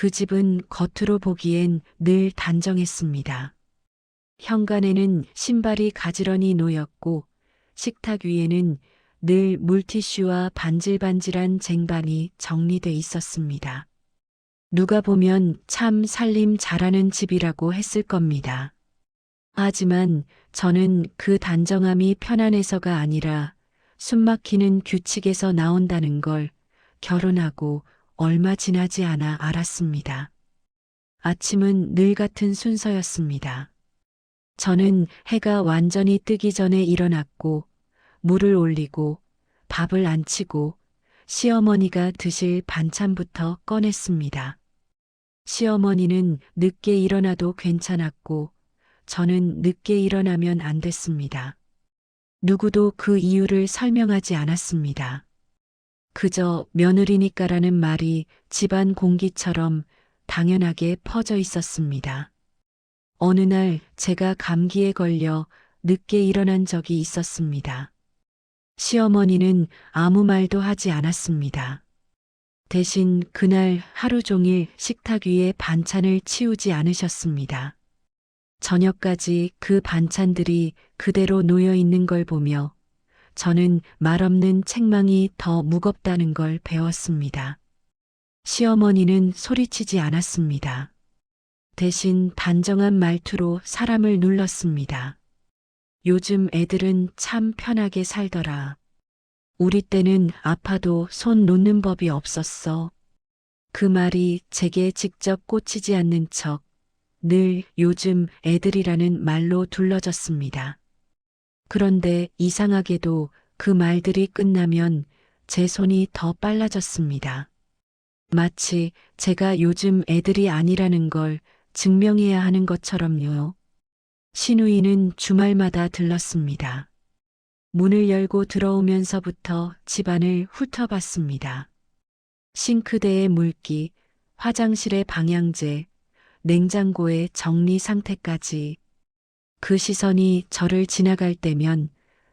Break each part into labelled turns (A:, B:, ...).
A: 그 집은 겉으로 보기엔 늘 단정했습니다. 현관에는 신발이 가지런히 놓였고 식탁 위에는 늘 물티슈와 반질반질한 쟁반이 정리돼 있었습니다. 누가 보면 참 살림 잘하는 집이라고 했을 겁니다. 하지만 저는 그 단정함이 편안해서가 아니라 숨막히는 규칙에서 나온다는 걸 결혼하고 얼마 지나지 않아 알았습니다. 아침은 늘 같은 순서였습니다. 저는 해가 완전히 뜨기 전에 일어났고 물을 올리고 밥을 안치고 시어머니가 드실 반찬부터 꺼냈습니다. 시어머니는 늦게 일어나도 괜찮았고 저는 늦게 일어나면 안 됐습니다. 누구도 그 이유를 설명하지 않았습니다. 그저 며느리니까라는 말이 집안 공기처럼 당연하게 퍼져 있었습니다. 어느 날 제가 감기에 걸려 늦게 일어난 적이 있었습니다. 시어머니는 아무 말도 하지 않았습니다. 대신 그날 하루 종일 식탁 위에 반찬을 치우지 않으셨습니다. 저녁까지 그 반찬들이 그대로 놓여 있는 걸 보며 저는 말없는 책망이 더 무겁다는 걸 배웠습니다. 시어머니는 소리치지 않았습니다. 대신 단정한 말투로 사람을 눌렀습니다. 요즘 애들은 참 편하게 살더라. 우리 때는 아파도 손 놓는 법이 없었어. 그 말이 제게 직접 꽂히지 않는 척 늘 요즘 애들이라는 말로 둘러졌습니다. 그런데 이상하게도 그 말들이 끝나면 제 손이 더 빨라졌습니다. 마치 제가 요즘 애들이 아니라는 걸 증명해야 하는 것처럼요. 시누이는 주말마다 들렀습니다. 문을 열고 들어오면서부터 집안을 훑어봤습니다. 싱크대의 물기, 화장실의 방향제, 냉장고의 정리 상태까지. 그 시선이 저를 지나갈 때면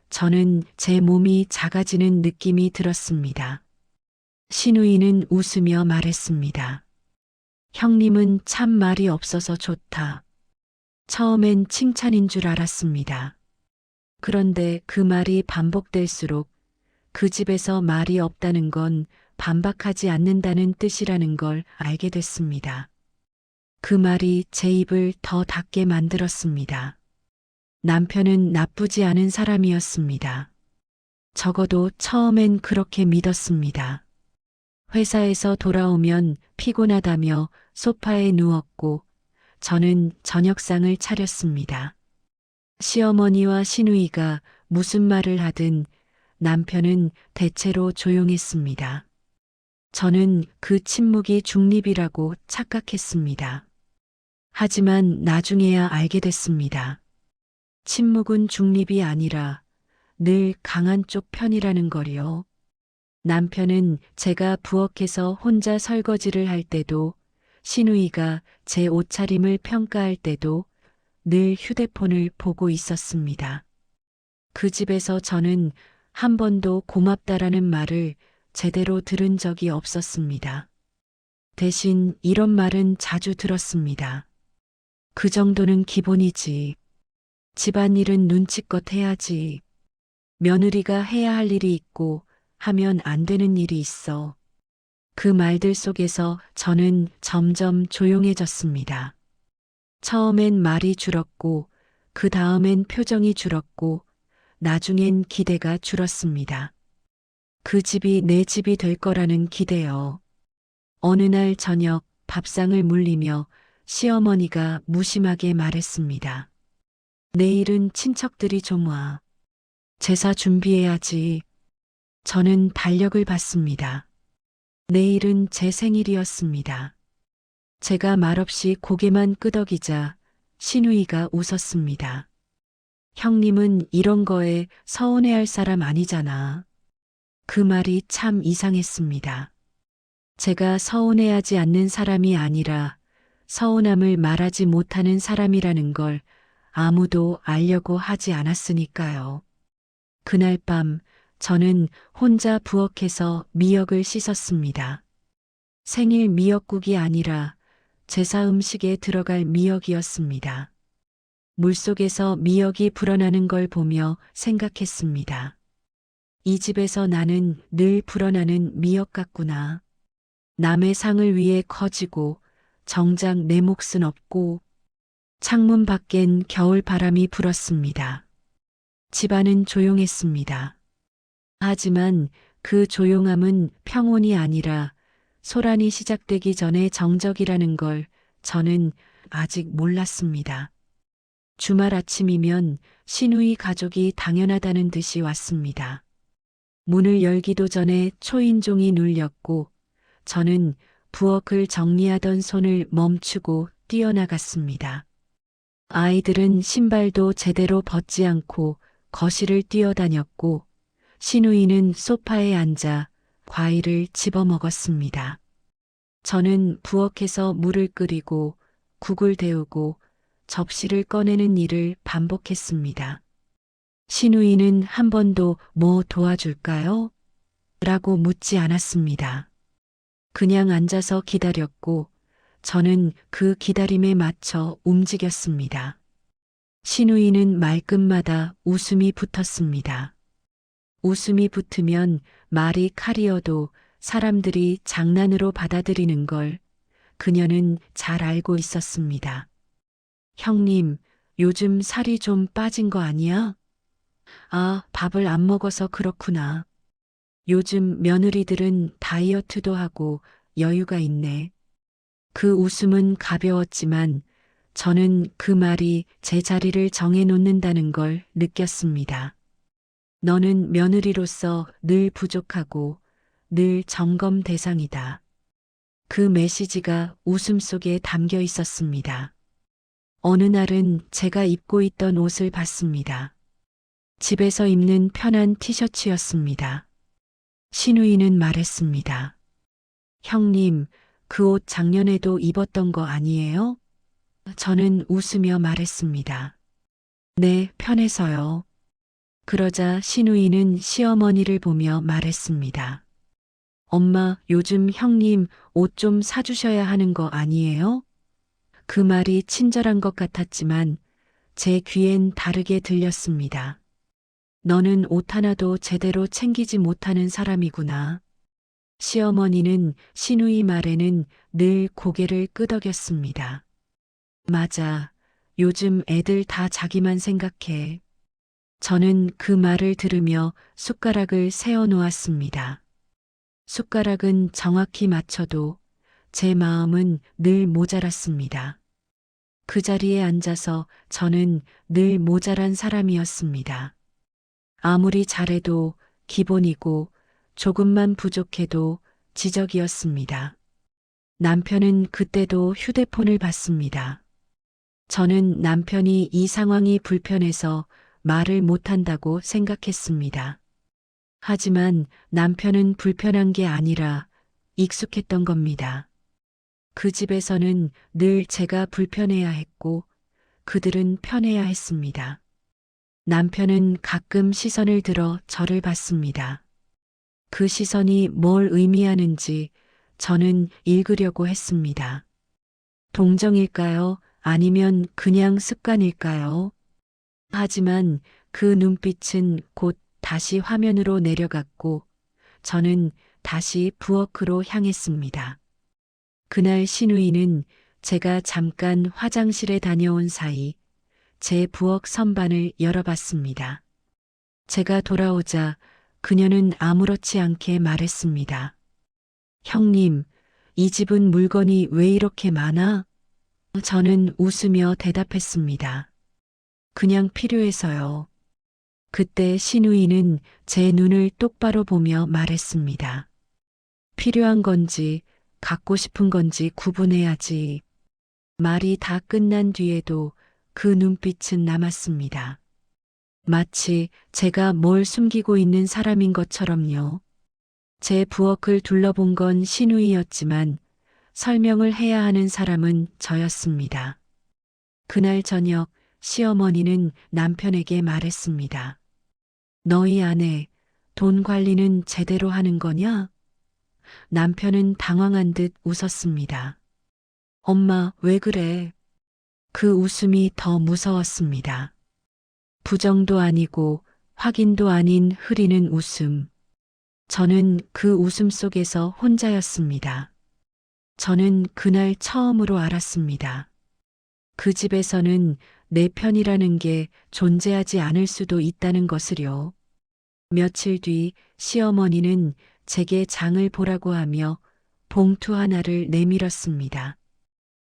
A: 저는 제 몸이 작아지는 느낌이 들었습니다. 시누이는 웃으며 말했습니다. 형님은 참 말이 없어서 좋다. 처음엔 칭찬인 줄 알았습니다. 그런데 그 말이 반복될수록 그 집에서 말이 없다는 건 반박하지 않는다는 뜻이라는 걸 알게 됐습니다. 그 말이 제 입을 더 닫게 만들었습니다. 남편은 나쁘지 않은 사람이었습니다. 적어도 처음엔 그렇게 믿었습니다. 회사에서 돌아오면 피곤하다며 소파에 누웠고 저는 저녁상을 차렸습니다. 시어머니와 시누이가 무슨 말을 하든 남편은 대체로 조용했습니다. 저는 그 침묵이 중립이라고 착각했습니다. 하지만 나중에야 알게 됐습니다. 침묵은 중립이 아니라 늘 강한 쪽 편이라는 거요. 남편은 제가 부엌에서 혼자 설거지를 할 때도 시누이가 제 옷차림을 평가할 때도 늘 휴대폰을 보고 있었습니다. 그 집에서 저는 한 번도 고맙다라는 말을 제대로 들은 적이 없었습니다. 대신 이런 말은 자주 들었습니다. 그 정도는 기본이지. 집안일은 눈치껏 해야지. 며느리가 해야 할 일이 있고 하면 안 되는 일이 있어. 그 말들 속에서 저는 점점 조용해졌습니다. 처음엔 말이 줄었고 그 다음엔 표정이 줄었고 나중엔 기대가 줄었습니다. 그 집이 내 집이 될 거라는 기대요. 어느 날 저녁 밥상을 물리며 시어머니가 무심하게 말했습니다. 내일은 친척들이 좀 와. 제사 준비해야지. 저는 달력을 봤습니다. 내일은 제 생일이었습니다. 제가 말없이 고개만 끄덕이자 시누이가 웃었습니다. 형님은 이런 거에 서운해할 사람 아니잖아. 그 말이 참 이상했습니다. 제가 서운해하지 않는 사람이 아니라 서운함을 말하지 못하는 사람이라는 걸 아무도 알려고 하지 않았으니까요. 그날 밤 저는 혼자 부엌에서 미역을 씻었습니다. 생일 미역국이 아니라 제사 음식에 들어갈 미역이었습니다. 물속에서 미역이 불어나는 걸 보며 생각했습니다. 이 집에서 나는 늘 불어나는 미역 같구나. 남의 상을 위해 커지고 정작 내 몫은 없고. 창문 밖엔 겨울 바람이 불었습니다. 집안은 조용했습니다. 하지만 그 조용함은 평온이 아니라 소란이 시작되기 전에 정적이라는 걸 저는 아직 몰랐습니다. 주말 아침이면 시누이 가족이 당연하다는 듯이 왔습니다. 문을 열기도 전에 초인종이 눌렸고 저는 부엌을 정리하던 손을 멈추고 뛰어나갔습니다. 아이들은 신발도 제대로 벗지 않고 거실을 뛰어다녔고 시누이는 소파에 앉아 과일을 집어 먹었습니다. 저는 부엌에서 물을 끓이고 국을 데우고 접시를 꺼내는 일을 반복했습니다. 시누이는 한 번도 뭐 도와줄까요? 라고 묻지 않았습니다. 그냥 앉아서 기다렸고 저는 그 기다림에 맞춰 움직였습니다. 시누이는 말끝마다 웃음이 붙었습니다. 웃음이 붙으면 말이 칼이어도 사람들이 장난으로 받아들이는 걸 그녀는 잘 알고 있었습니다. 형님, 요즘 살이 좀 빠진 거 아니야? 아, 밥을 안 먹어서 그렇구나. 요즘 며느리들은 다이어트도 하고 여유가 있네. 그 웃음은 가벼웠지만 저는 그 말이 제 자리를 정해놓는다는 걸 느꼈습니다. 너는 며느리로서 늘 부족하고 늘 점검 대상이다. 그 메시지가 웃음 속에 담겨 있었습니다. 어느 날은 제가 입고 있던 옷을 봤습니다. 집에서 입는 편한 티셔츠였습니다. 시누이는 말했습니다. 형님, 그 옷 작년에도 입었던 거 아니에요? 저는 웃으며 말했습니다. 네, 편해서요. 그러자 시누이는 시어머니를 보며 말했습니다. 엄마, 요즘 형님 옷 좀 사주셔야 하는 거 아니에요? 그 말이 친절한 것 같았지만 제 귀엔 다르게 들렸습니다. 너는 옷 하나도 제대로 챙기지 못하는 사람이구나. 시어머니는 시누이 말에는 늘 고개를 끄덕였습니다. 맞아. 요즘 애들 다 자기만 생각해. 저는 그 말을 들으며 숟가락을 세워 놓았습니다. 숟가락은 정확히 맞춰도 제 마음은 늘 모자랐습니다. 그 자리에 앉아서 저는 늘 모자란 사람이었습니다. 아무리 잘해도 기본이고 조금만 부족해도 지적이었습니다. 남편은 그때도 휴대폰을 봤습니다. 저는 남편이 이 상황이 불편해서 말을 못한다고 생각했습니다. 하지만 남편은 불편한 게 아니라 익숙했던 겁니다. 그 집에서는 늘 제가 불편해야 했고 그들은 편해야 했습니다. 남편은 가끔 시선을 들어 저를 봤습니다. 그 시선이 뭘 의미하는지 저는 읽으려고 했습니다. 동정일까요? 아니면 그냥 습관일까요? 하지만 그 눈빛은 곧 다시 화면으로 내려갔고 저는 다시 부엌으로 향했습니다. 그날 시누이는 제가 잠깐 화장실에 다녀온 사이 제 부엌 선반을 열어봤습니다. 제가 돌아오자 그녀는 아무렇지 않게 말했습니다. 형님, 이 집은 물건이 왜 이렇게 많아? 저는 웃으며 대답했습니다. 그냥 필요해서요. 그때 시누이는 제 눈을 똑바로 보며 말했습니다. 필요한 건지 갖고 싶은 건지 구분해야지. 말이 다 끝난 뒤에도 그 눈빛은 남았습니다. 마치 제가 뭘 숨기고 있는 사람인 것처럼요. 제 부엌을 둘러본 건 시누이였지만 설명을 해야 하는 사람은 저였습니다. 그날 저녁 시어머니는 남편에게 말했습니다. 너희 아내 돈 관리는 제대로 하는 거냐? 남편은 당황한 듯 웃었습니다. 엄마, 왜 그래? 그 웃음이 더 무서웠습니다. 부정도 아니고 확인도 아닌 흐리는 웃음. 저는 그 웃음 속에서 혼자였습니다. 저는 그날 처음으로 알았습니다. 그 집에서는 내 편이라는 게 존재하지 않을 수도 있다는 것을요. 며칠 뒤 시어머니는 제게 장을 보라고 하며 봉투 하나를 내밀었습니다.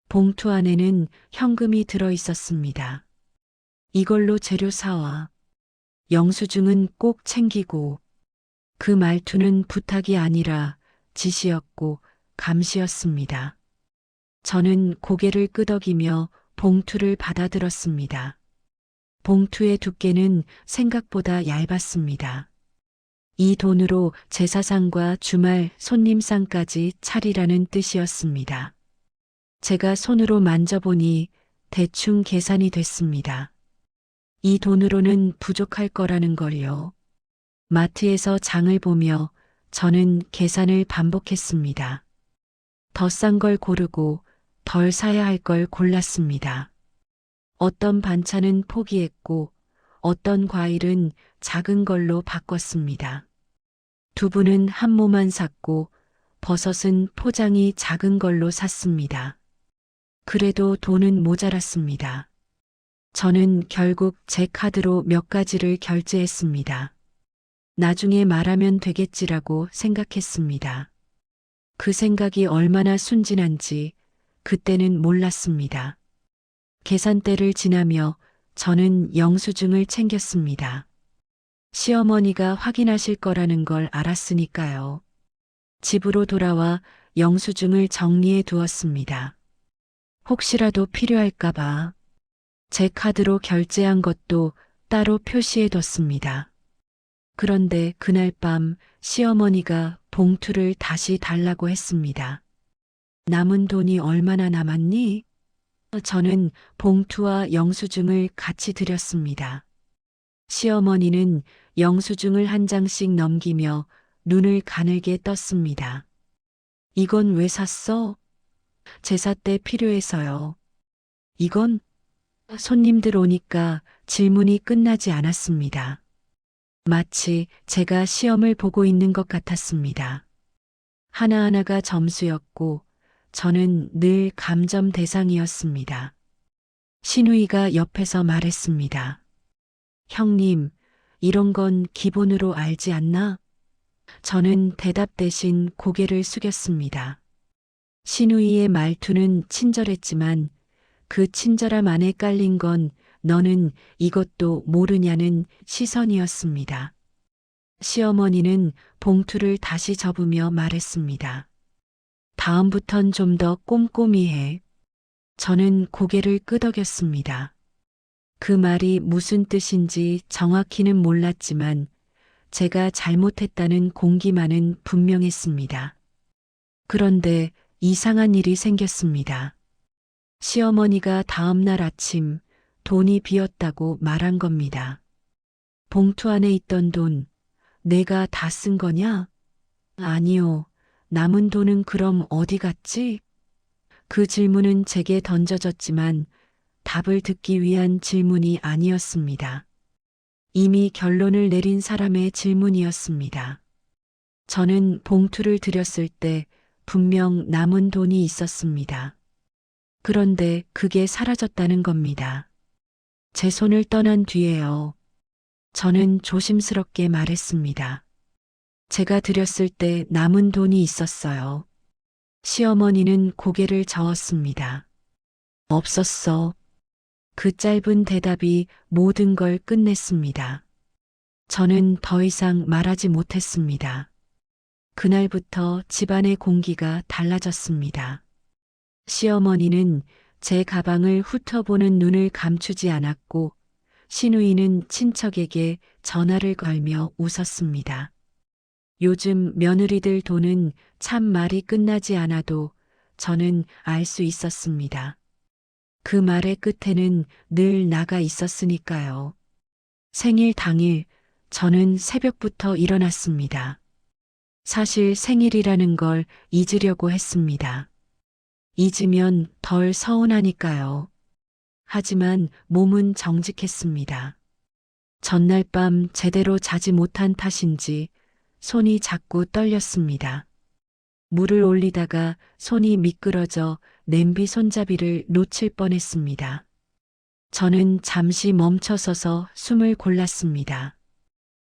A: 봉투 안에는 현금이 들어 있었습니다. 이걸로 재료 사와. 영수증은 꼭 챙기고. 그 말투는 부탁이 아니라 지시였고 감시였습니다. 저는 고개를 끄덕이며 봉투를 받아들었습니다. 봉투의 두께는 생각보다 얇았습니다. 이 돈으로 제사상과 주말 손님상까지 차리라는 뜻이었습니다. 제가 손으로 만져보니 대충 계산이 됐습니다. 이 돈으로는 부족할 거라는 걸요. 마트에서 장을 보며 저는 계산을 반복했습니다. 더 싼 걸 고르고 덜 사야 할 걸 골랐습니다. 어떤 반찬은 포기했고 어떤 과일은 작은 걸로 바꿨습니다. 두부는 한 모만 샀고 버섯은 포장이 작은 걸로 샀습니다. 그래도 돈은 모자랐습니다. 저는 결국 제 카드로 몇 가지를 결제했습니다. 나중에 말하면 되겠지라고 생각했습니다. 그 생각이 얼마나 순진한지 그때는 몰랐습니다. 계산대를 지나며 저는 영수증을 챙겼습니다. 시어머니가 확인하실 거라는 걸 알았으니까요. 집으로 돌아와 영수증을 정리해 두었습니다. 혹시라도 필요할까봐 제 카드로 결제한 것도 따로 표시해 뒀습니다. 그런데 그날 밤 시어머니가 봉투를 다시 달라고 했습니다. 남은 돈이 얼마나 남았니? 저는 봉투와 영수증을 같이 드렸습니다. 시어머니는 영수증을 한 장씩 넘기며 눈을 가늘게 떴습니다. 이건 왜 샀어? 제사 때 필요해서요. 이건? 손님들 오니까 질문이 끝나지 않았습니다. 마치 제가 시험을 보고 있는 것 같았습니다. 하나하나가 점수였고 저는 늘 감점 대상이었습니다. 신우이가 옆에서 말했습니다. 형님, 이런 건 기본으로 알지 않나? 저는 대답 대신 고개를 숙였습니다. 신우이의 말투는 친절했지만 그 친절함 안에 깔린 건 너는 이것도 모르냐는 시선이었습니다. 시어머니는 봉투를 다시 접으며 말했습니다. 다음부턴 좀 더 꼼꼼히 해. 저는 고개를 끄덕였습니다. 그 말이 무슨 뜻인지 정확히는 몰랐지만 제가 잘못했다는 공기만은 분명했습니다. 그런데 이상한 일이 생겼습니다. 시어머니가 다음 날 아침 돈이 비었다고 말한 겁니다. 봉투 안에 있던 돈, 내가 다 쓴 거냐? 아니요. 남은 돈은 그럼 어디 갔지? 그 질문은 제게 던져졌지만 답을 듣기 위한 질문이 아니었습니다. 이미 결론을 내린 사람의 질문이었습니다. 저는 봉투를 드렸을 때 분명 남은 돈이 있었습니다. 그런데 그게 사라졌다는 겁니다. 제 손을 떠난 뒤에요. 저는 조심스럽게 말했습니다. 제가 드렸을 때 남은 돈이 있었어요. 시어머니는 고개를 저었습니다. 없었어. 그 짧은 대답이 모든 걸 끝냈습니다. 저는 더 이상 말하지 못했습니다. 그날부터 집안의 공기가 달라졌습니다. 시어머니는 제 가방을 훑어보는 눈을 감추지 않았고 시누이는 친척에게 전화를 걸며 웃었습니다. 요즘 며느리들 돈은 참 말이 끝나지 않아도 저는 알 수 있었습니다. 그 말의 끝에는 늘 나가 있었으니까요. 생일 당일 저는 새벽부터 일어났습니다. 사실 생일이라는 걸 잊으려고 했습니다. 잊으면 덜 서운하니까요. 하지만 몸은 정직했습니다. 전날 밤 제대로 자지 못한 탓인지 손이 자꾸 떨렸습니다. 물을 올리다가 손이 미끄러져 냄비 손잡이를 놓칠 뻔했습니다. 저는 잠시 멈춰서서 숨을 골랐습니다.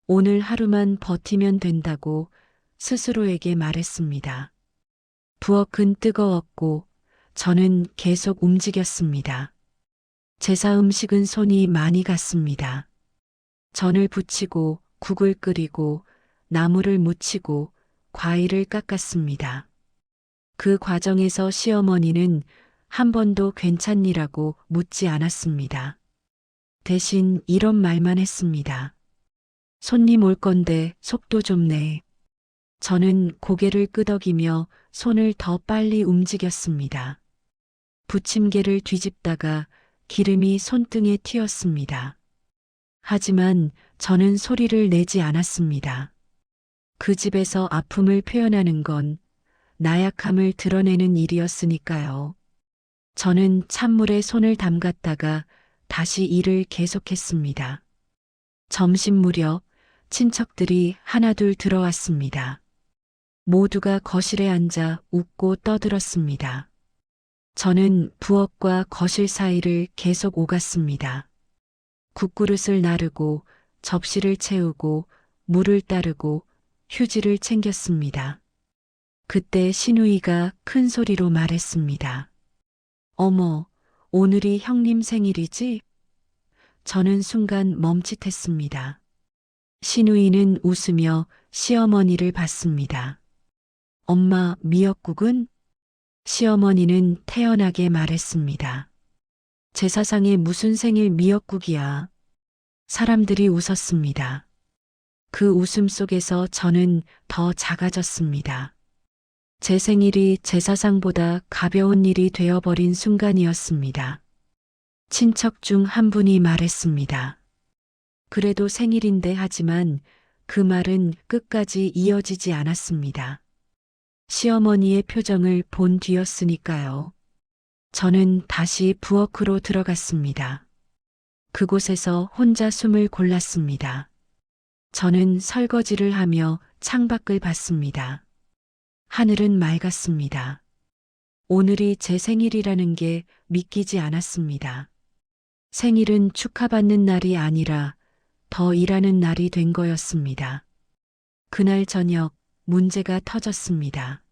A: 오늘 하루만 버티면 된다고 스스로에게 말했습니다. 부엌은 뜨거웠고 저는 계속 움직였습니다. 제사 음식은 손이 많이 갔습니다. 전을 부치고 국을 끓이고 나물을 무치고 과일을 깎았습니다. 그 과정에서 시어머니는 한 번도 괜찮니라고 묻지 않았습니다. 대신 이런 말만 했습니다. 손님 올 건데 속도 좀 내. 저는 고개를 끄덕이며 손을 더 빨리 움직였습니다. 부침개를 뒤집다가 기름이 손등에 튀었습니다. 하지만 저는 소리를 내지 않았습니다. 그 집에서 아픔을 표현하는 건 나약함을 드러내는 일이었으니까요. 저는 찬물에 손을 담갔다가 다시 일을 계속했습니다. 점심 무렵 친척들이 하나둘 들어왔습니다. 모두가 거실에 앉아 웃고 떠들었습니다. 저는 부엌과 거실 사이를 계속 오갔습니다. 국그릇을 나르고 접시를 채우고 물을 따르고 휴지를 챙겼습니다. 그때 시누이가 큰 소리로 말했습니다. 어머, 오늘이 형님 생일이지? 저는 순간 멈칫했습니다. 시누이는 웃으며 시어머니를 봤습니다. 엄마, 미역국은? 시어머니는 태연하게 말했습니다. 제사상에 무슨 생일 미역국이야. 사람들이 웃었습니다. 그 웃음 속에서 저는 더 작아졌습니다. 제 생일이 제사상보다 가벼운 일이 되어버린 순간이었습니다. 친척 중 한 분이 말했습니다. 그래도 생일인데 하지만 그 말은 끝까지 이어지지 않았습니다. 시어머니의 표정을 본 뒤였으니까요. 저는 다시 부엌으로 들어갔습니다. 그곳에서 혼자 숨을 골랐습니다. 저는 설거지를 하며 창밖을 봤습니다. 하늘은 맑았습니다. 오늘이 제 생일이라는 게 믿기지 않았습니다. 생일은 축하받는 날이 아니라 더 일하는 날이 된 거였습니다. 그날 저녁 문제가 터졌습니다.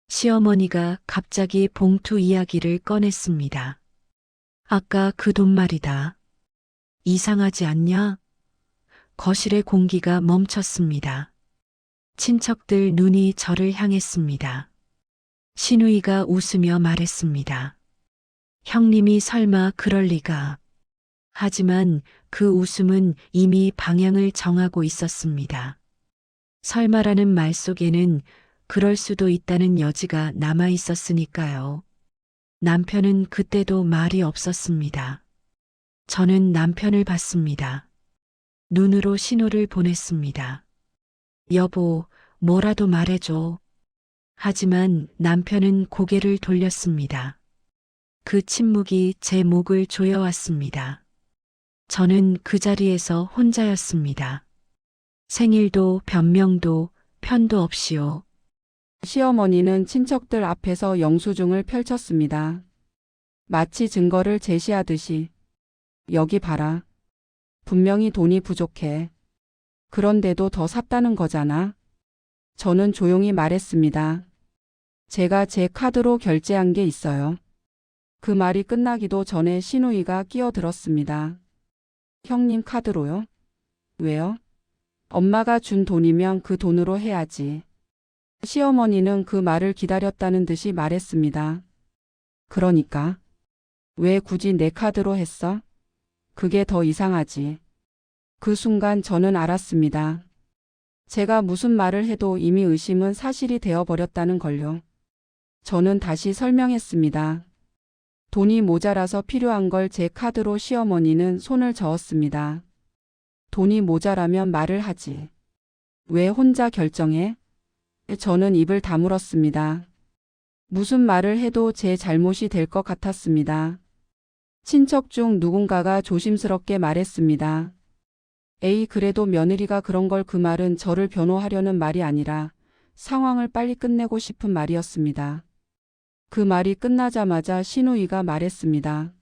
A: 시어머니가 갑자기 봉투 이야기를 꺼냈습니다. 아까 그 돈 말이다. 이상하지 않냐? 거실의 공기가 멈췄습니다. 친척들 눈이 저를 향했습니다. 시누이가 웃으며 말했습니다. 형님이 설마 그럴 리가. 하지만 그 웃음은 이미 방향을 정하고 있었습니다. 설마라는 말 속에는 그럴 수도 있다는 여지가 남아 있었으니까요. 남편은 그때도 말이 없었습니다. 저는 남편을 봤습니다. 눈으로 신호를 보냈습니다. 여보, 뭐라도 말해줘. 하지만 남편은 고개를 돌렸습니다. 그 침묵이 제 목을 조여왔습니다. 저는 그 자리에서 혼자였습니다. 생일도 변명도 편도 없이요.
B: 시어머니는 친척들 앞에서 영수증을 펼쳤습니다. 마치 증거를 제시하듯이. 여기 봐라. 분명히 돈이 부족해. 그런데도 더 샀다는 거잖아. 저는 조용히 말했습니다. 제가 제 카드로 결제한 게 있어요. 그 말이 끝나기도 전에 시누이가 끼어들었습니다. 형님 카드로요? 왜요? 엄마가 준 돈이면 그 돈으로 해야지. 시어머니는 그 말을 기다렸다는 듯이 말했습니다. 그러니까 왜 굳이 내 카드로 했어? 그게 더 이상하지. 그 순간 저는 알았습니다. 제가 무슨 말을 해도 이미 의심은 사실이 되어버렸다는 걸요. 저는 다시 설명했습니다. 돈이 모자라서 필요한 걸 제 카드로. 시어머니는 손을 저었습니다. 돈이 모자라면 말을 하지. 왜 혼자 결정해? 저는 입을 다물었습니다. 무슨 말을 해도 제 잘못이 될 것 같았습니다. 친척 중 누군가가 조심스럽게 말했습니다. 에이, 그래도 며느리가 그런 걸. 그 말은 저를 변호하려는 말이 아니라 상황을 빨리 끝내고 싶은 말이었습니다. 그 말이 끝나자마자 신우이가 말했습니다.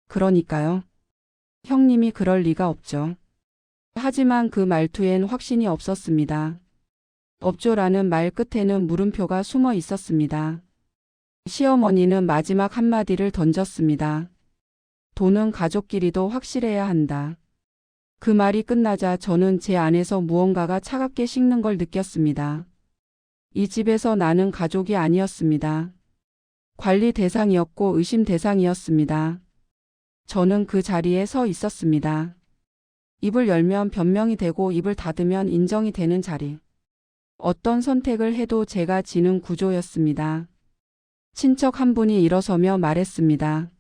B: 그러니까요. 형님이 그럴 리가 없죠. 하지만 그 말투엔 확신이 없었습니다. 없죠라는 말 끝에는 물음표가 숨어 있었습니다. 시어머니는 마지막 한마디를 던졌습니다. 돈은 가족끼리도 확실해야 한다. 그 말이 끝나자 저는 제 안에서 무언가가 차갑게 식는 걸 느꼈습니다. 이 집에서 나는 가족이 아니었습니다. 관리 대상이었고 의심 대상이었습니다. 저는 그 자리에 서 있었습니다. 입을 열면 변명이 되고 입을 닫으면 인정이 되는 자리. 어떤 선택을 해도 제가 지는 구조였습니다. 친척 한 분이 일어서며 말했습니다.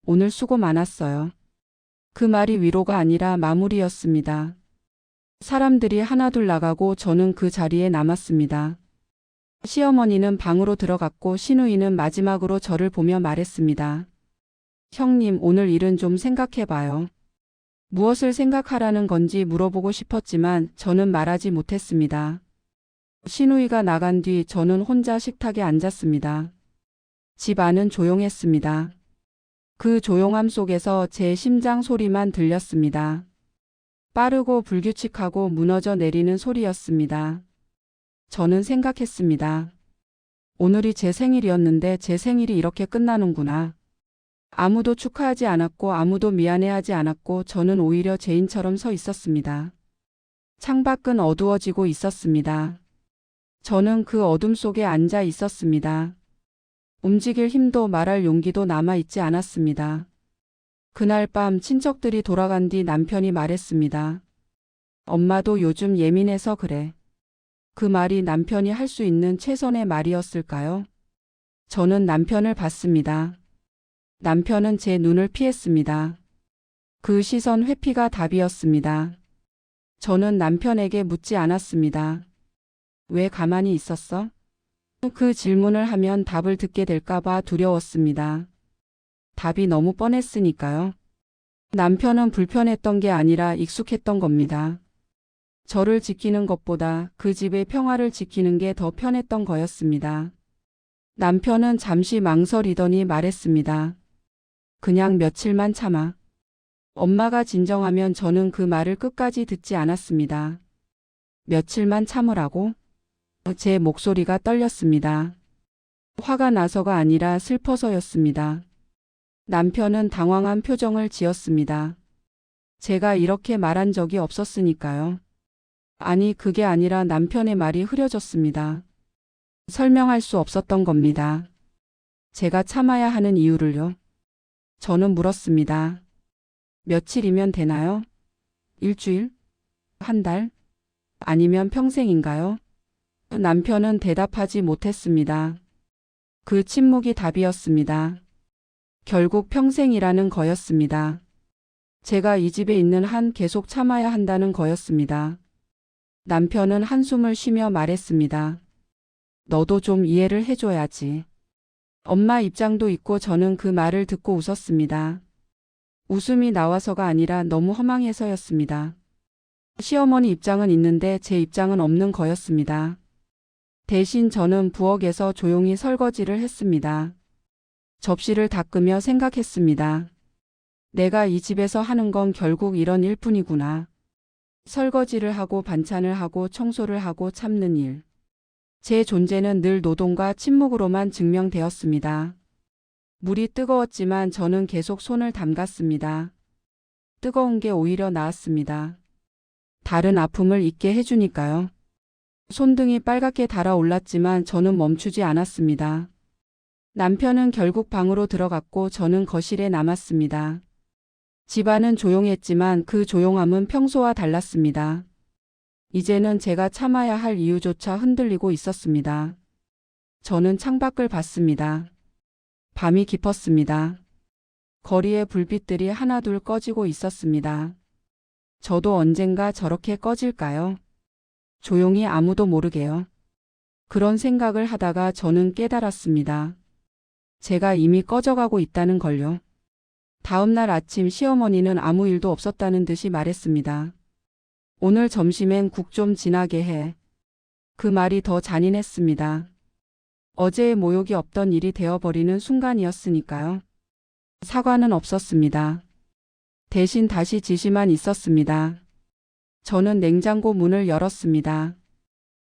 B: 오늘 수고 많았어요. 그 말이 위로가 아니라 마무리였습니다. 사람들이 하나둘 나가고 저는 그 자리에 남았습니다. 시어머니는 방으로 들어갔고 신우이는 마지막으로 저를 보며 말했습니다. 형님, 오늘 일은 좀 생각해봐요. 무엇을 생각하라는 건지 물어보고 싶었지만 저는 말하지 못했습니다. 신우이가 나간 뒤 저는 혼자 식탁에 앉았습니다. 집 안은 조용했습니다. 그 조용함 속에서 제 심장 소리만 들렸습니다. 빠르고 불규칙하고 무너져 내리는 소리였습니다. 저는 생각했습니다. 오늘이 제 생일이었는데 제 생일이 이렇게 끝나는구나. 아무도 축하하지 않았고 아무도 미안해하지 않았고 저는 오히려 죄인처럼 서 있었습니다. 창밖은 어두워지고 있었습니다. 저는 그 어둠 속에 앉아 있었습니다. 움직일 힘도 말할 용기도 남아있지 않았습니다. 그날 밤 친척들이 돌아간 뒤 남편이 말했습니다. 엄마도 요즘 예민해서 그래. 그 말이 남편이 할 수 있는 최선의 말이었을까요? 저는 남편을 봤습니다. 남편은 제 눈을 피했습니다. 그 시선 회피가 답이었습니다. 저는 남편에게 묻지 않았습니다. 왜 가만히 있었어? 그 질문을 하면 답을 듣게 될까봐 두려웠습니다. 답이 너무 뻔했으니까요. 남편은 불편했던 게 아니라 익숙했던 겁니다. 저를 지키는 것보다 그 집의 평화를 지키는 게 더 편했던 거였습니다. 남편은 잠시 망설이더니 말했습니다. 그냥 며칠만 참아. 엄마가 진정하면. 저는 그 말을 끝까지 듣지 않았습니다. 며칠만 참으라고? 제 목소리가 떨렸습니다. 화가 나서가 아니라 슬퍼서였습니다. 남편은 당황한 표정을 지었습니다. 제가 이렇게 말한 적이 없었으니까요. 아니, 그게 아니라 남편의 말이 흐려졌습니다. 설명할 수 없었던 겁니다. 제가 참아야 하는 이유를요. 저는 물었습니다. 며칠이면 되나요? 일주일? 한 달? 아니면 평생인가요? 남편은 대답하지 못했습니다. 그 침묵이 답이었습니다. 결국 평생이라는 거였습니다. 제가 이 집에 있는 한 계속 참아야 한다는 거였습니다. 남편은 한숨을 쉬며 말했습니다. 너도 좀 이해를 해줘야지. 엄마 입장도 있고. 저는 그 말을 듣고 웃었습니다. 웃음이 나와서가 아니라 너무 허망해서였습니다. 시어머니 입장은 있는데 제 입장은 없는 거였습니다. 대신 저는 부엌에서 조용히 설거지를 했습니다. 접시를 닦으며 생각했습니다. 내가 이 집에서 하는 건 결국 이런 일뿐이구나. 설거지를 하고 반찬을 하고 청소를 하고 참는 일. 제 존재는 늘 노동과 침묵으로만 증명되었습니다. 물이 뜨거웠지만 저는 계속 손을 담갔습니다. 뜨거운 게 오히려 나았습니다. 다른 아픔을 잊게 해주니까요. 손등이 빨갛게 달아올랐지만 저는 멈추지 않았습니다. 남편은 결국 방으로 들어갔고 저는 거실에 남았습니다. 집안은 조용했지만 그 조용함은 평소와 달랐습니다. 이제는 제가 참아야 할 이유조차 흔들리고 있었습니다. 저는 창밖을 봤습니다. 밤이 깊었습니다. 거리의 불빛들이 하나둘 꺼지고 있었습니다. 저도 언젠가 저렇게 꺼질까요? 조용히 아무도 모르게요. 그런 생각을 하다가 저는 깨달았습니다. 제가 이미 꺼져가고 있다는 걸요. 다음 날 아침 시어머니는 아무 일도 없었다는 듯이 말했습니다. 오늘 점심엔 국 좀 진하게 해. 그 말이 더 잔인했습니다. 어제의 모욕이 없던 일이 되어버리는 순간이었으니까요. 사과는 없었습니다. 대신 다시 지시만 있었습니다. 저는 냉장고 문을 열었습니다.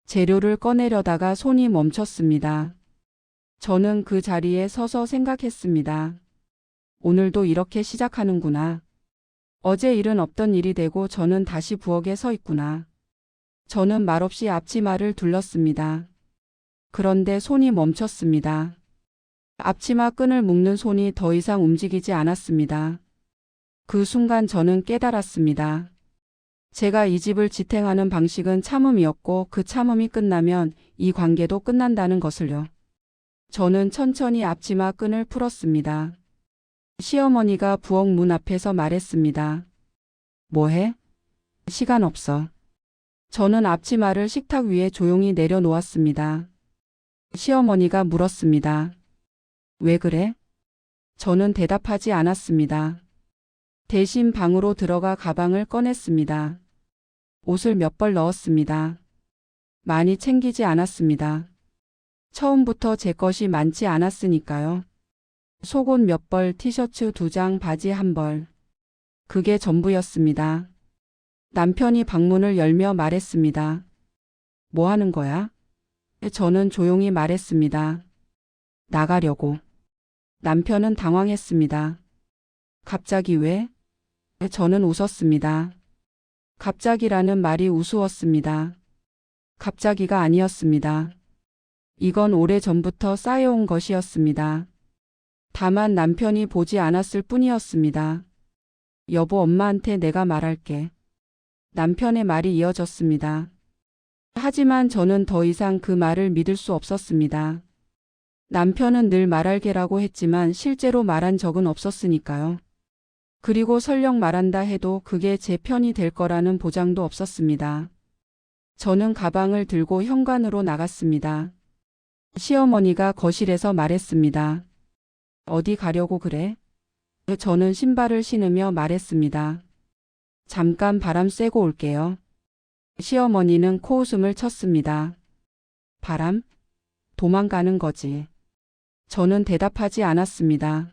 B: 재료를 꺼내려다가 손이 멈췄습니다. 저는 그 자리에 서서 생각했습니다. 오늘도 이렇게 시작하는구나. 어제 일은 없던 일이 되고 저는 다시 부엌에 서 있구나. 저는 말없이 앞치마를 둘렀습니다. 그런데 손이 멈췄습니다. 앞치마 끈을 묶는 손이 더 이상 움직이지 않았습니다. 그 순간 저는 깨달았습니다. 제가 이 집을 지탱하는 방식은 참음이었고 그 참음이 끝나면 이 관계도 끝난다는 것을요. 저는 천천히 앞치마 끈을 풀었습니다. 시어머니가 부엌 문 앞에서 말했습니다. 뭐해? 시간 없어. 저는 앞치마를 식탁 위에 조용히 내려놓았습니다. 시어머니가 물었습니다. 왜 그래? 저는 대답하지 않았습니다. 대신 방으로 들어가 가방을 꺼냈습니다. 옷을 몇 벌 넣었습니다. 많이 챙기지 않았습니다. 처음부터 제 것이 많지 않았으니까요. 속옷 몇 벌, 티셔츠 2장, 바지 1벌. 그게 전부였습니다. 남편이 방문을 열며 말했습니다. 뭐 하는 거야? 저는 조용히 말했습니다. 나가려고. 남편은 당황했습니다. 갑자기 왜? 저는 웃었습니다. 갑자기라는 말이 우스웠습니다. 갑자기가 아니었습니다. 이건 오래전부터 쌓여온 것이었습니다. 다만 남편이 보지 않았을 뿐이었습니다. 여보, 엄마한테 내가 말할게. 남편의 말이 이어졌습니다. 하지만 저는 더 이상 그 말을 믿을 수 없었습니다. 남편은 늘 말할게라고 했지만 실제로 말한 적은 없었으니까요. 그리고 설령 말한다 해도 그게 제 편이 될 거라는 보장도 없었습니다. 저는 가방을 들고 현관으로 나갔습니다. 시어머니가 거실에서 말했습니다. 어디 가려고 그래? 저는 신발을 신으며 말했습니다. 잠깐 바람 쐬고 올게요. 시어머니는 코웃음을 쳤습니다. 바람? 도망가는 거지. 저는 대답하지 않았습니다.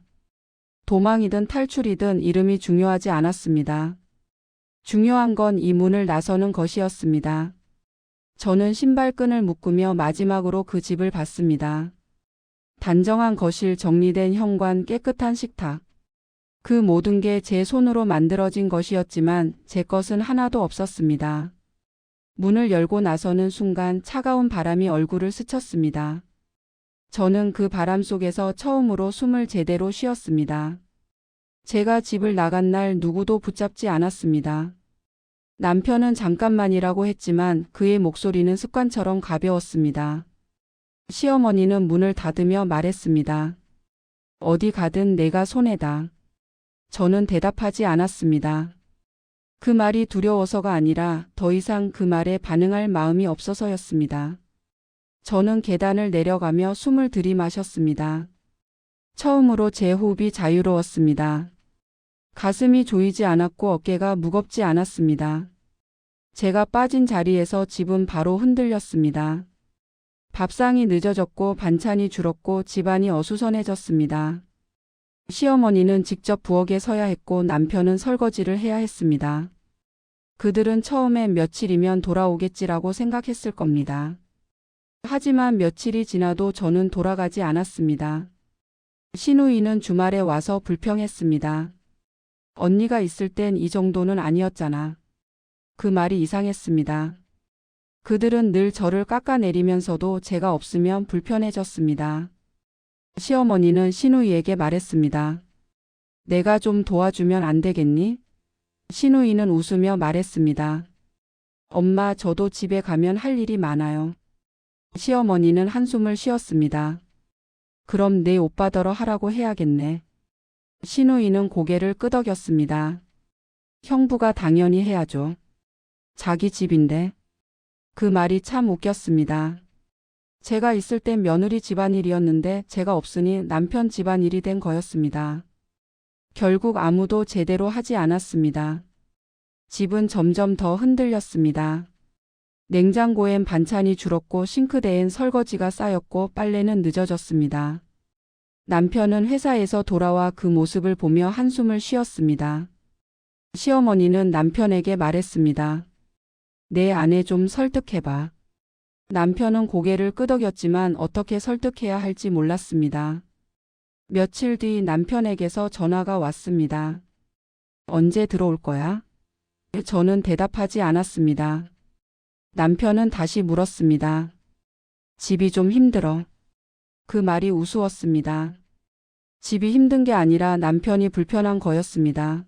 B: 도망이든 탈출이든 이름이 중요하지 않았습니다. 중요한 건 이 문을 나서는 것이었습니다. 저는 신발끈을 묶으며 마지막으로 그 집을 봤습니다. 단정한 거실, 정리된 현관, 깨끗한 식탁. 그 모든 게 제 손으로 만들어진 것이었지만 제 것은 하나도 없었습니다. 문을 열고 나서는 순간 차가운 바람이 얼굴을 스쳤습니다. 저는 그 바람 속에서 처음으로 숨을 제대로 쉬었습니다. 제가 집을 나간 날 누구도 붙잡지 않았습니다. 남편은 잠깐만이라고 했지만 그의 목소리는 습관처럼 가벼웠습니다. 시어머니는 문을 닫으며 말했습니다. 어디 가든 내가 손해다. 저는 대답하지 않았습니다. 그 말이 두려워서가 아니라 더 이상 그 말에 반응할 마음이 없어서였습니다. 저는 계단을 내려가며 숨을 들이마셨습니다. 처음으로 제 호흡이 자유로웠습니다. 가슴이 조이지 않았고 어깨가 무겁지 않았습니다. 제가 빠진 자리에서 집은 바로 흔들렸습니다. 밥상이 늦어졌고 반찬이 줄었고 집안이 어수선해졌습니다. 시어머니는 직접 부엌에 서야 했고 남편은 설거지를 해야 했습니다. 그들은 처음엔 며칠이면 돌아오겠지라고 생각했을 겁니다. 하지만 며칠이 지나도 저는 돌아가지 않았습니다. 시누이는 주말에 와서 불평했습니다. 언니가 있을 땐 이 정도는 아니었잖아. 그 말이 이상했습니다. 그들은 늘 저를 깎아내리면서도 제가 없으면 불편해졌습니다. 시어머니는 시누이에게 말했습니다. 내가 좀 도와주면 안 되겠니? 시누이는 웃으며 말했습니다. 엄마, 저도 집에 가면 할 일이 많아요. 시어머니는 한숨을 쉬었습니다. 그럼 내 오빠더러 하라고 해야겠네. 시누이는 고개를 끄덕였습니다. 형부가 당연히 해야죠. 자기 집인데. 그 말이 참 웃겼습니다. 제가 있을 땐 며느리 집안일이었는데 제가 없으니 남편 집안일이 된 거였습니다. 결국 아무도 제대로 하지 않았습니다. 집은 점점 더 흔들렸습니다. 냉장고엔 반찬이 줄었고 싱크대엔 설거지가 쌓였고 빨래는 늦어졌습니다. 남편은 회사에서 돌아와 그 모습을 보며 한숨을 쉬었습니다. 시어머니는 남편에게 말했습니다. 내 아내 좀 설득해봐. 남편은 고개를 끄덕였지만 어떻게 설득해야 할지 몰랐습니다. 며칠 뒤 남편에게서 전화가 왔습니다. 언제 들어올 거야? 저는 대답하지 않았습니다. 남편은 다시 물었습니다. 집이 좀 힘들어. 그 말이 우스웠습니다. 집이 힘든 게 아니라 남편이 불편한 거였습니다.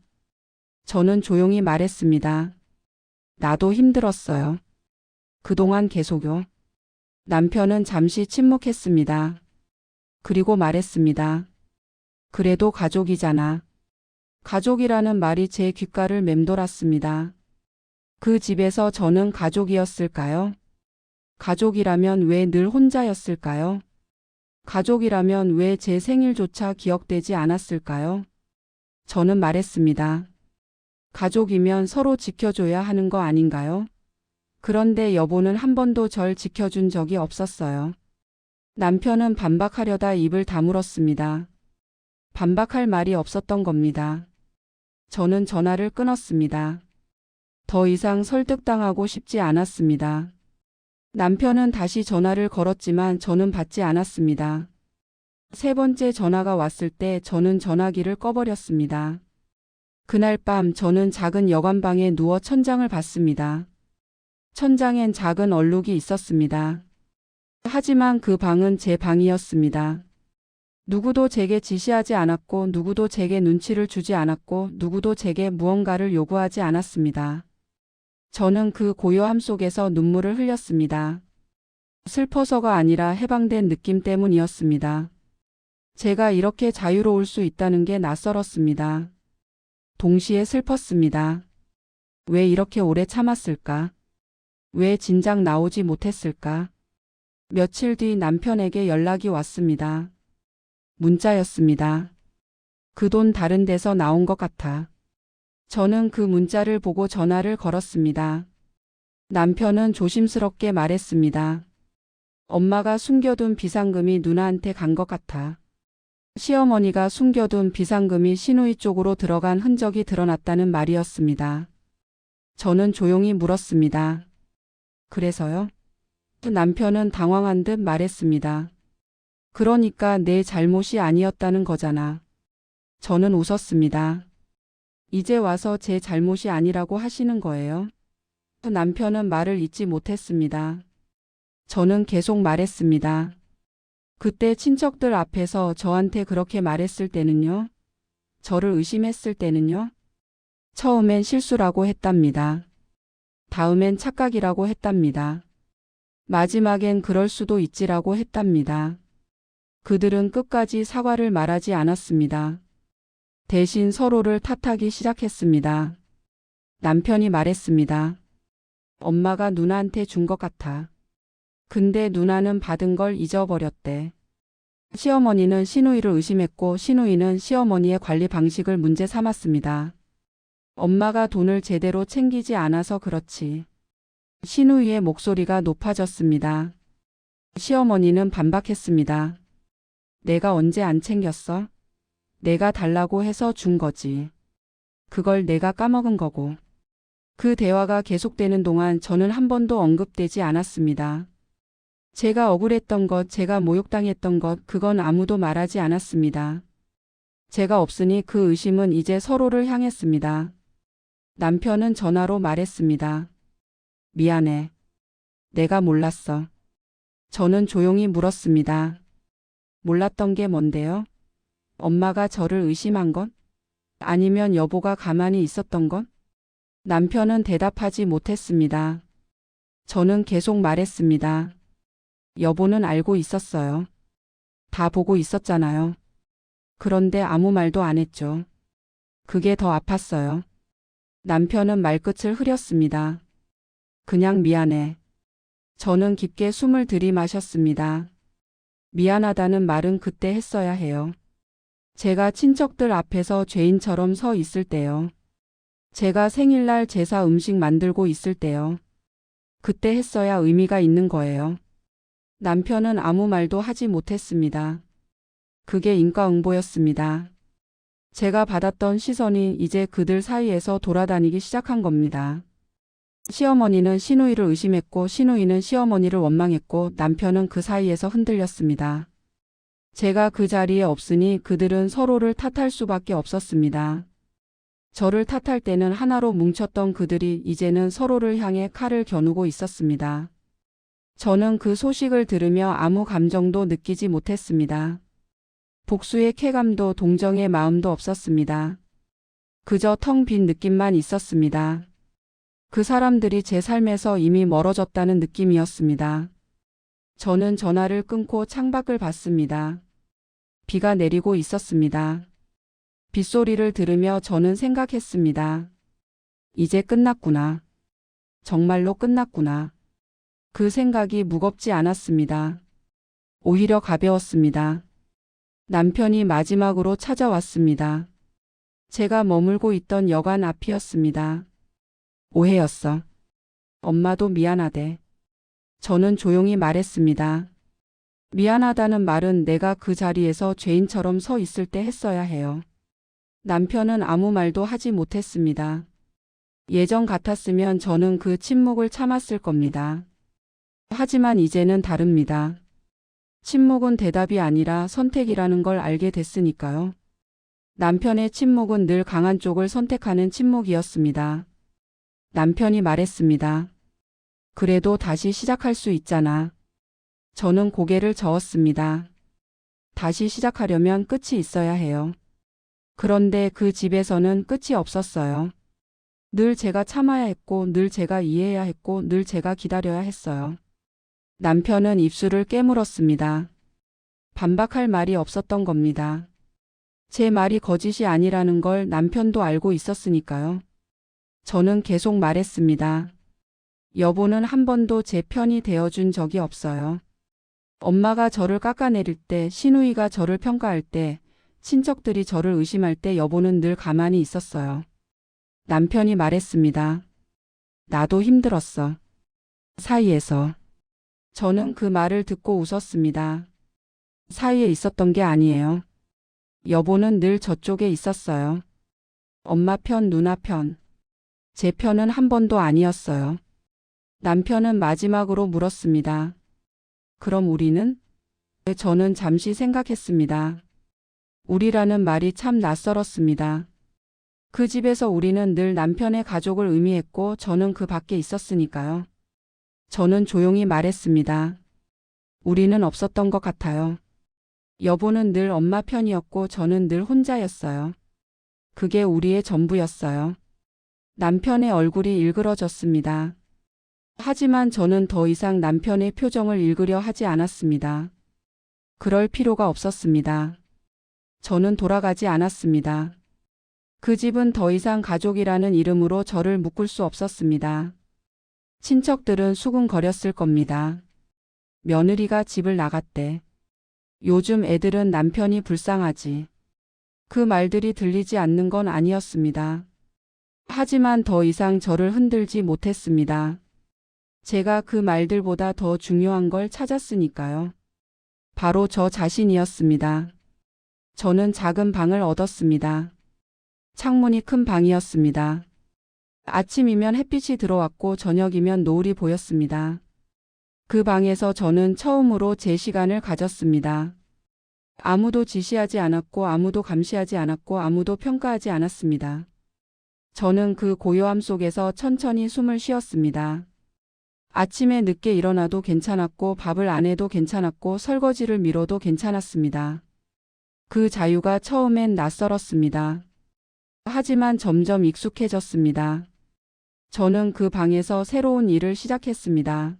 B: 저는 조용히 말했습니다. 나도 힘들었어요. 그동안 계속요. 남편은 잠시 침묵했습니다. 그리고 말했습니다. 그래도 가족이잖아. 가족이라는 말이 제 귓가를 맴돌았습니다. 그 집에서 저는 가족이었을까요? 가족이라면 왜 늘 혼자였을까요? 가족이라면 왜 제 생일조차 기억되지 않았을까요? 저는 말했습니다. 가족이면 서로 지켜줘야 하는 거 아닌가요? 그런데 여보는 한 번도 절 지켜준 적이 없었어요. 남편은 반박하려다 입을 다물었습니다. 반박할 말이 없었던 겁니다. 저는 전화를 끊었습니다. 더 이상 설득당하고 싶지 않았습니다. 남편은 다시 전화를 걸었지만 저는 받지 않았습니다. 세 번째 전화가 왔을 때 저는 전화기를 꺼버렸습니다. 그날 밤 저는 작은 여관방에 누워 천장을 봤습니다. 천장엔 작은 얼룩이 있었습니다. 하지만 그 방은 제 방이었습니다. 누구도 제게 지시하지 않았고 누구도 제게 눈치를 주지 않았고 누구도 제게 무언가를 요구하지 않았습니다. 저는 그 고요함 속에서 눈물을 흘렸습니다. 슬퍼서가 아니라 해방된 느낌 때문이었습니다. 제가 이렇게 자유로울 수 있다는 게 낯설었습니다. 동시에 슬펐습니다. 왜 이렇게 오래 참았을까? 왜 진작 나오지 못했을까? 며칠 뒤 남편에게 연락이 왔습니다. 문자였습니다. 그 돈 다른 데서 나온 것 같아. 저는 그 문자를 보고 전화를 걸었습니다. 남편은 조심스럽게 말했습니다. 엄마가 숨겨둔 비상금이 누나한테 간 것 같아. 시어머니가 숨겨둔 비상금이 시누이 쪽으로 들어간 흔적이 드러났다는 말이었습니다. 저는 조용히 물었습니다. 그래서요? 남편은 당황한 듯 말했습니다. 그러니까 내 잘못이 아니었다는 거잖아. 저는 웃었습니다. 이제 와서 제 잘못이 아니라고 하시는 거예요? 남편은 말을 잇지 못했습니다. 저는 계속 말했습니다. 그때 친척들 앞에서 저한테 그렇게 말했을 때는요? 저를 의심했을 때는요? 처음엔 실수라고 했답니다. 다음엔 착각이라고 했답니다. 마지막엔 그럴 수도 있지라고 했답니다. 그들은 끝까지 사과를 말하지 않았습니다. 대신 서로를 탓하기 시작했습니다. 남편이 말했습니다. 엄마가 누나한테 준 것 같아. 근데 누나는 받은 걸 잊어버렸대. 시어머니는 시누이를 의심했고 시누이는 시어머니의 관리 방식을 문제 삼았습니다. 엄마가 돈을 제대로 챙기지 않아서 그렇지. 시누이의 목소리가 높아졌습니다. 시어머니는 반박했습니다. 내가 언제 안 챙겼어? 내가 달라고 해서 준 거지. 그걸 내가 까먹은 거고. 그 대화가 계속되는 동안 저는 한 번도 언급되지 않았습니다. 제가 억울했던 것, 제가 모욕당했던 것, 그건 아무도 말하지 않았습니다. 제가 없으니 그 의심은 이제 서로를 향했습니다. 남편은 전화로 말했습니다. 미안해. 내가 몰랐어. 저는 조용히 물었습니다. 몰랐던 게 뭔데요? 엄마가 저를 의심한 것? 아니면 여보가 가만히 있었던 것? 남편은 대답하지 못했습니다. 저는 계속 말했습니다. 여보는 알고 있었어요. 다 보고 있었잖아요. 그런데 아무 말도 안 했죠. 그게 더 아팠어요. 남편은 말끝을 흐렸습니다. 그냥 미안해. 저는 깊게 숨을 들이마셨습니다. 미안하다는 말은 그때 했어야 해요. 제가 친척들 앞에서 죄인처럼 서 있을 때요. 제가 생일날 제사 음식 만들고 있을 때요. 그때 했어야 의미가 있는 거예요. 남편은 아무 말도 하지 못했습니다. 그게 인과응보였습니다. 제가 받았던 시선이 이제 그들 사이에서 돌아다니기 시작한 겁니다. 시어머니는 시누이를 의심했고 시누이는 시어머니를 원망했고 남편은 그 사이에서 흔들렸습니다. 제가 그 자리에 없으니 그들은 서로를 탓할 수밖에 없었습니다. 저를 탓할 때는 하나로 뭉쳤던 그들이 이제는 서로를 향해 칼을 겨누고 있었습니다. 저는 그 소식을 들으며 아무 감정도 느끼지 못했습니다. 복수의 쾌감도 동정의 마음도 없었습니다. 그저 텅 빈 느낌만 있었습니다. 그 사람들이 제 삶에서 이미 멀어졌다는 느낌이었습니다. 저는 전화를 끊고 창밖을 봤습니다. 비가 내리고 있었습니다. 빗소리를 들으며 저는 생각했습니다. 이제 끝났구나. 정말로 끝났구나. 그 생각이 무겁지 않았습니다. 오히려 가벼웠습니다. 남편이 마지막으로 찾아왔습니다. 제가 머물고 있던 여관 앞이었습니다. 오해였어. 엄마도 미안하대. 저는 조용히 말했습니다. 미안하다는 말은 내가 그 자리에서 죄인처럼 서 있을 때 했어야 해요. 남편은 아무 말도 하지 못했습니다. 예전 같았으면 저는 그 침묵을 참았을 겁니다. 하지만 이제는 다릅니다. 침묵은 대답이 아니라 선택이라는 걸 알게 됐으니까요. 남편의 침묵은 늘 강한 쪽을 선택하는 침묵이었습니다. 남편이 말했습니다. 그래도 다시 시작할 수 있잖아. 저는 고개를 저었습니다. 다시 시작하려면 끝이 있어야 해요. 그런데 그 집에서는 끝이 없었어요. 늘 제가 참아야 했고, 늘 제가 이해해야 했고, 늘 제가 기다려야 했어요. 남편은 입술을 깨물었습니다. 반박할 말이 없었던 겁니다. 제 말이 거짓이 아니라는 걸 남편도 알고 있었으니까요. 저는 계속 말했습니다. 여보는 한 번도 제 편이 되어준 적이 없어요. 엄마가 저를 깎아내릴 때, 시누이가 저를 평가할 때, 친척들이 저를 의심할 때 여보는 늘 가만히 있었어요. 남편이 말했습니다. 나도 힘들었어. 사이에서. 저는 그 말을 듣고 웃었습니다. 사이에 있었던 게 아니에요. 여보는 늘 저쪽에 있었어요. 엄마 편, 누나 편. 제 편은 한 번도 아니었어요. 남편은 마지막으로 물었습니다. 그럼 우리는? 저는 잠시 생각했습니다. 우리라는 말이 참 낯설었습니다. 그 집에서 우리는 늘 남편의 가족을 의미했고 저는 그 밖에 있었으니까요. 저는 조용히 말했습니다. 우리는 없었던 것 같아요. 여보는 늘 엄마 편이었고 저는 늘 혼자였어요. 그게 우리의 전부였어요. 남편의 얼굴이 일그러졌습니다. 하지만 저는 더 이상 남편의 표정을 읽으려 하지 않았습니다. 그럴 필요가 없었습니다. 저는 돌아가지 않았습니다. 그 집은 더 이상 가족이라는 이름으로 저를 묶을 수 없었습니다. 친척들은 수군거렸을 겁니다. 며느리가 집을 나갔대. 요즘 애들은 남편이 불쌍하지. 그 말들이 들리지 않는 건 아니었습니다. 하지만 더 이상 저를 흔들지 못했습니다. 제가 그 말들보다 더 중요한 걸 찾았으니까요. 바로 저 자신이었습니다. 저는 작은 방을 얻었습니다. 창문이 큰 방이었습니다. 아침이면 햇빛이 들어왔고 저녁이면 노을이 보였습니다. 그 방에서 저는 처음으로 제 시간을 가졌습니다. 아무도 지시하지 않았고 아무도 감시하지 않았고 아무도 평가하지 않았습니다. 저는 그 고요함 속에서 천천히 숨을 쉬었습니다. 아침에 늦게 일어나도 괜찮았고 밥을 안 해도 괜찮았고 설거지를 미뤄도 괜찮았습니다. 그 자유가 처음엔 낯설었습니다. 하지만 점점 익숙해졌습니다. 저는 그 방에서 새로운 일을 시작했습니다.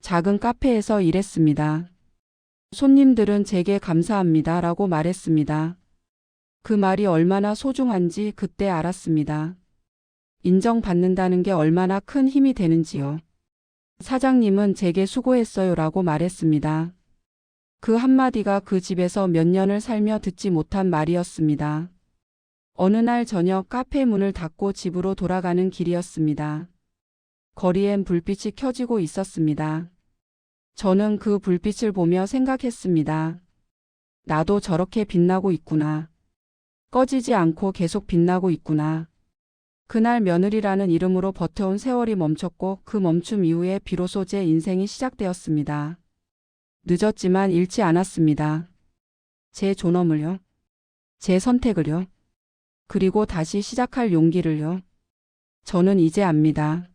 B: 작은 카페에서 일했습니다. 손님들은 제게 감사합니다 라고 말했습니다. 그 말이 얼마나 소중한지 그때 알았습니다. 인정받는다는 게 얼마나 큰 힘이 되는지요. 사장님은 제게 수고했어요라고 말했습니다. 그 한마디가 그 집에서 몇 년을 살며 듣지 못한 말이었습니다. 어느 날 저녁 카페 문을 닫고 집으로 돌아가는 길이었습니다. 거리엔 불빛이 켜지고 있었습니다. 저는 그 불빛을 보며 생각했습니다. 나도 저렇게 빛나고 있구나. 꺼지지 않고 계속 빛나고 있구나. 그날 며느리라는 이름으로 버텨온 세월이 멈췄고 그 멈춤 이후에 비로소 제 인생이 시작되었습니다. 늦었지만 잃지 않았습니다. 제 존엄을요. 제 선택을요. 그리고 다시 시작할 용기를요. 저는 이제 압니다.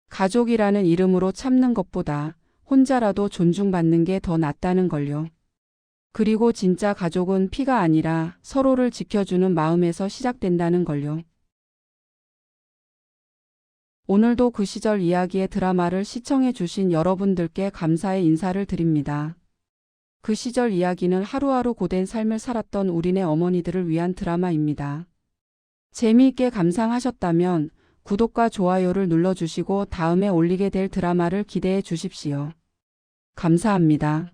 B: 가족이라는 이름으로 참는 것보다 혼자라도 존중받는 게 더 낫다는 걸요. 그리고 진짜 가족은 피가 아니라 서로를 지켜주는 마음에서 시작된다는 걸요. 오늘도 그 시절 이야기의 드라마를 시청해 주신 여러분들께 감사의 인사를 드립니다. 그 시절 이야기는 하루하루 고된 삶을 살았던 우리네 어머니들을 위한 드라마입니다. 재미있게 감상하셨다면 구독과 좋아요를 눌러주시고 다음에 올리게 될 드라마를 기대해 주십시오. 감사합니다.